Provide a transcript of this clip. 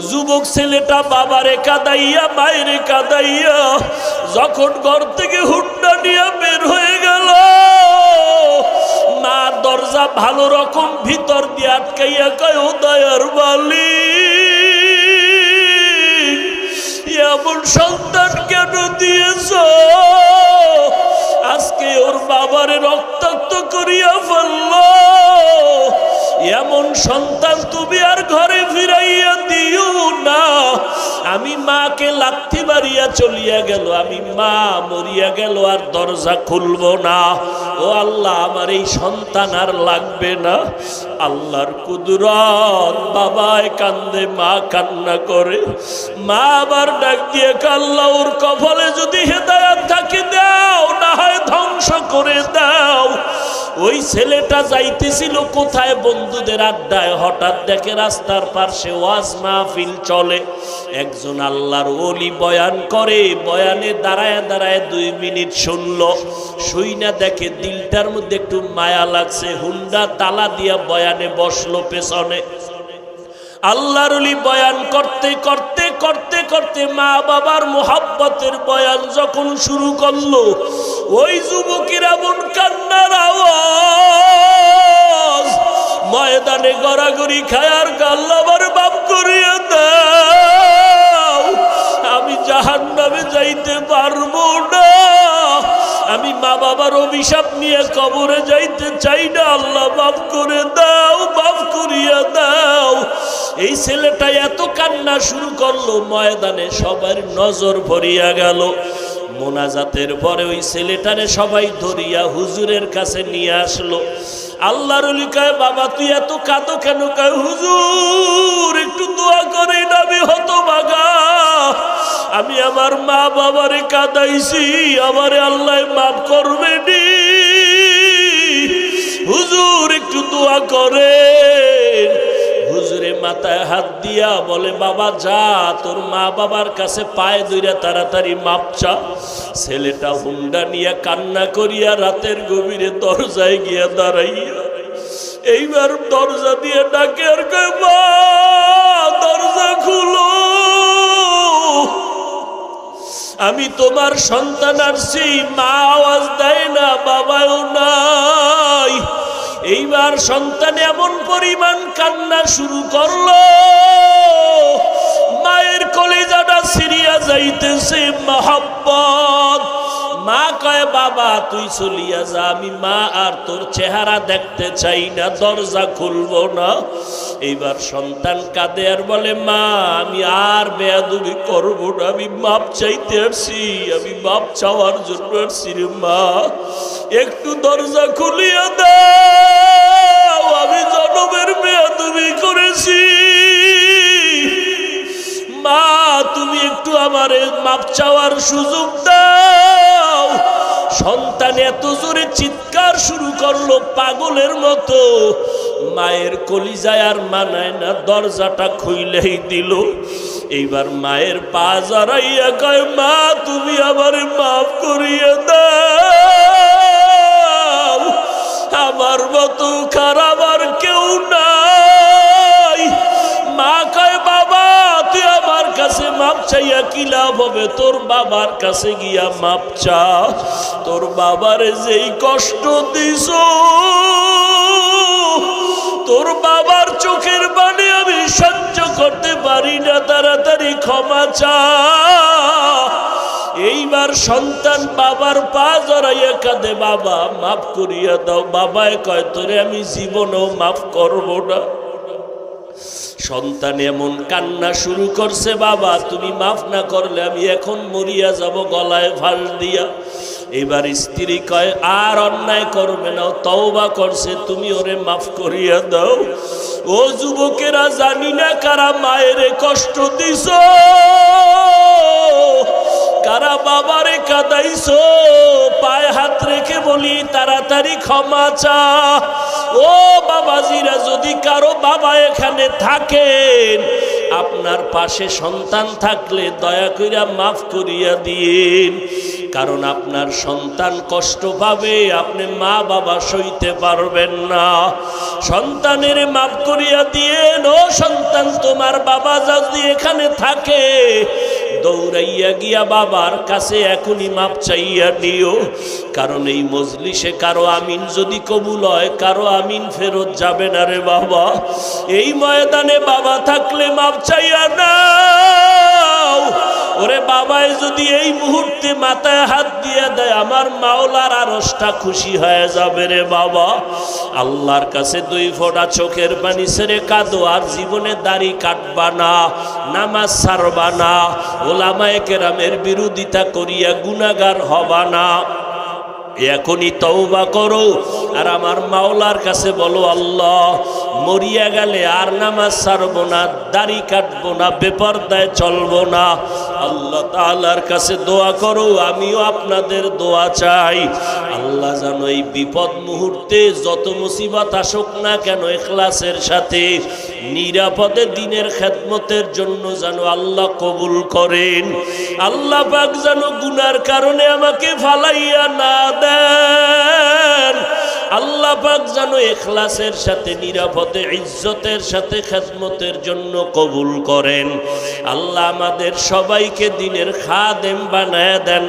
যুবক ছেলেটা বাবারে কাঁদাইয়া মায়েরে কাঁদাইয়া যখন ঘর থেকে হুন্ডা নিয়ে বের হয়ে গেল, মা দরজা ভালো রকম ভিতর দিয়ে আটকাইয়া কয়, ও দয়ার মালিক, এমন সন্তান কেন দিয়েছ? আজকে ওর বাবারে রক্তাক্ত করিয়া ফেলল। এমন সন্তান তুমি আর ঘরে ফিরাইয়া দিও না। আমি মাকে লাথি মারিয়া চলিয়া গেল, আমি মা মরিয়া গেল আর দরজা খুলব না। ও আল্লাহ, আমার এই সন্তান আর লাগবে না। আল্লাহর কুদরত, বাবায় কান্দে, মা কান্না করে। মা আবার ডাক দিয়ে, আল্লাহ ওর কপালে যদি হেদায়েত থাকে দাও, না হয় ধ্বংস করে দাও। ওই ছেলেটা যাইতেছিল কোথায়? বন্ধুদের আড্ডায়। হঠাৎ দেখে রাস্তার পাশে ওয়াজ মাহফিল চলে, একজন আল্লাহর ওলি বয়ান করে। বয়ানে দাঁড়ায় দাঁড়ায় 2 মিনিট শুনলো। শুই না দেখে দিলটার মধ্যে একটু মায়া লাগছে, হুন্ডা তালা দিয়া বয়ানে বসলো পেছনে। আল্লাহর ওলি বয়ান করতে করতে করতে করতে মা বাবার মোহাব্বতের বয়ান যখন শুরু করলো, ওই যুবকের এমন কান্নার আওয়াজ, ময়দানে গড়াগড়ি খায় আর আল্লাহ আমার মাফ করিয়া দাও, আমি জাহান্নামে যাইতে পারবো না, আমি মা বাবার অভিশাপ নিয়ে কবরে যাইতে চাই না, আল্লাহ মাফ করে দাও, মাফ করিয়া দাও। এই ছেলেটা এত কান্না শুরু করলো, ময়দানে সবার নজর ভরিয়া গেল। মোনাজাতের পরে ওই ছেলেটারে সবাই ধরিয়া হুজুরের কাছে নিয়ে আসলো। আল্লাহর ওলি কয়, বাবা তুই এত কাঁদো কেন? কয়, হুজুর একটু দোয়া করেন, আমি হতভাগা, আমি আমার মা বাবারে কাঁদাইছি, আমারে আল্লাহ মাফ করবে নি, হুজুর একটু দোয়া করেন। হুজুরে মাথায় হাত দিয়া বলে, বাবা যা, তোর মা বাবার কাছে পায়ে ধইরা তাড়াতাড়ি মাপ চা। ছেলেটা হুন্ডা নিয়ে কান্না করিয়া রাতের গভীরে দরজায় গিয়া দাঁড়াইয়া এইবার দরজা দিয়ে ডাকে আর কয়, মা দরজা খুলো, আমি তোমার সন্তান আসছি। মা আওয়াজ দেয় না, বাবাও নাই। এইবার সন্তান এমন পরিমাণ কান্না শুরু করলো, মায়ের কলিজাটা ছিঁড়িয়া যাইতেছে মহব্বত। মা কয়, বাবা তুই চলিয়া যা, আমি মা আর তোর চেহারা দেখতে চাই না, দরজা খুলবো না। এইবার সন্তান কাঁদে আর বলে, মা আমি আর বেয়াদবি করবো না, আমি মাপ চাইতে আসছি, আমি মাপ চাওয়ার জন্য আসছি রে মা, একটু দরজা খুলিয়া দাও, আমি জনমের বেয়াদবি করেছি, মা তুমি একটু আমারে মাপ চাওয়ার সুযোগ দাও। সন্তান এত জোরে চিৎকার শুরু করলো পাগলের মতো, মায়ের কলিজায় আর মানায় না, দরজাটা খুইলেই দিল। এইবার মায়ের পা জড়াইয়া কয়, মা তুমি আমারে মাফ করিয়া দাও, আমার মতো খারাপ আর কেউ নাই। মা কয়, বাবা তুই আমার কাছে মাপ চাইয়া কি লাভ হবে? তোর বাবার কাছে গিয়া মাপ চা, তোর বাবারে যেই কষ্ট দিছ, তোর বাবার চোখের পানি আমি সহ্য করতে পারি না, তাড়াতাড়ি ক্ষমা চা। এইবার সন্তান বাবার পা জড়াইয়া কাঁদে, বাবা মাফ করিয়া দাও। বাবায় কয়, তোরে আমি জীবনেও মাফ করব না। সন্তান এমন কান্না শুরু করছে, বাবা তুমি মাফ না করলে আমি এখন মরিয়া যাব গলায় ফাঁস দিয়া। এবার স্ত্রী কয়, আর অন্যায় করবে না, তওবা করছে, তুমি ওরে মাফ করিয়া দাও। ও যুবকেরা, জানি না কারা মায়েরে কষ্ট দিছ, কারা বাবারে কাঁদাইছো, পায়ে হাত রেখে বলি তাড়াতাড়ি ক্ষমা চা। ও বাবাজিরা, যদি কারো বাবা এখানে থাকেন, আপনার পাশে সন্তান থাকলে দয়া কইরা মাফ করিয়া দিন। কারণ আপনার সন্তান কষ্ট পাবে, আপনি মা বাবা সইতে পারবেন না। সন্তানের মাফ করিয়া দিয়েন। ও সন্তান, তোমার বাবা যদি এখানে থাকে, দৌড়াইয়া গিয়া বাবার কাছে এখনই মাপ চাইয়া নিও। কারণ এই মজলিসে কারো আমিন যদি কবুল হয়, কারো আমিন ফেরত যাবে না রে বাবা। এই ময়দানে বাবা থাকলে মাপ চাইয়া নাও। ওরে বাবাই যদি এই মুহূর্তে মাথায় হাত দিয়ে দেয়, আমার মাওলার আরশটা খুশি হয়ে যাবে রে বাবা। আল্লাহর কাছে 2 ফোঁটা চোখের পানি ছেড়ে কাঁদো, আর জীবনে দাড়ি কাটবা না, নামাজ ছাড়বা না, ওলামায়ে কেরামের বিরোধিতা করিয়া গুনাহগার হবা না। এখনই তওবা করো আর আমার মাওলার কাছে বলো, আল্লাহ মরিয়া গেলে আর নামাজ ছাড়বো না, দাড়ি কাটবো না, বেপরদায় চলবো না। আল্লাহ তাআলার কাছে দোয়া করো। আমিও আপনাদের দোয়া চাই। আল্লাহ যেন এই বিপদ মুহূর্তে যত মুসিবত আসুক না কেন, ইখলাসের সাথে নিরাপদে দিনের খেদমতের জন্য যেন আল্লাহ কবুল করেন। আল্লাহ পাক যেন গুনার কারণে আমাকে ফালাইয়া না দেন। আল্লাহ পাক যেন ইখলাসের সাথে নিরাপদে ইজ্জতের সাথে খেদমতের জন্য কবুল করেন। আল্লাহ আমাদের সবাইকে দিনের খাদেম বানায় দেন।